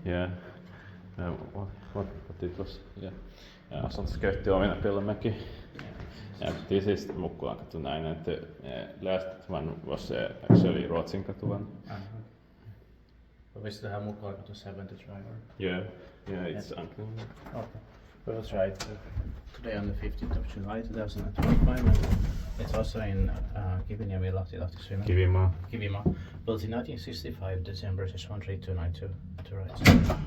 Yeah. What it was? Yeah. Avståndsskate omina Pilmäki. And this is Mukkulankatu 9, and the last one was actually Ruotsinkatu one. But we still have Mukkulankatu 7 to try. Or? Yeah, it's uncle. Okay. We will try it today on the 15th of July 2025. And it's also in Kivimaa, Lahti, Sweden. Kivimaa. Built in 1965, December 61292 to ride.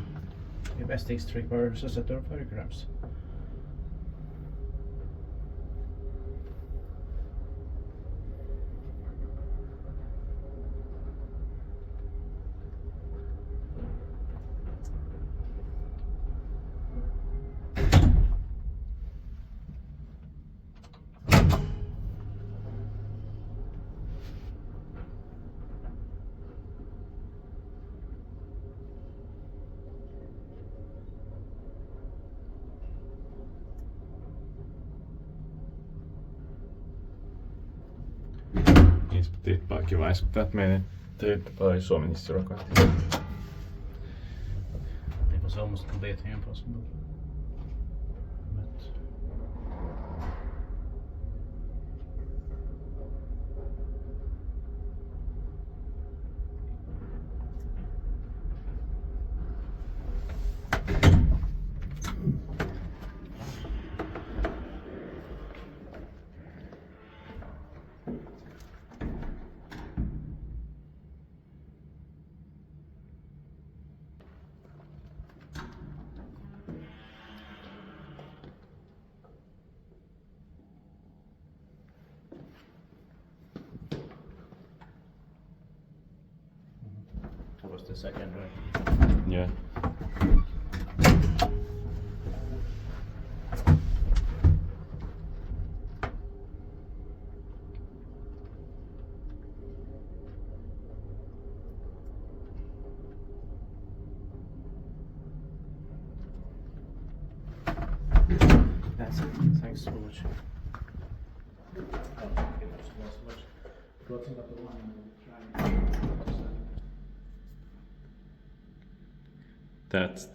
If STX3 versus a 35 grams. Inspected by Kivimaa that maintained by Suomen History. It was almost completely impossible. But that was the second, right? Yeah. That's it. Thanks so much. That's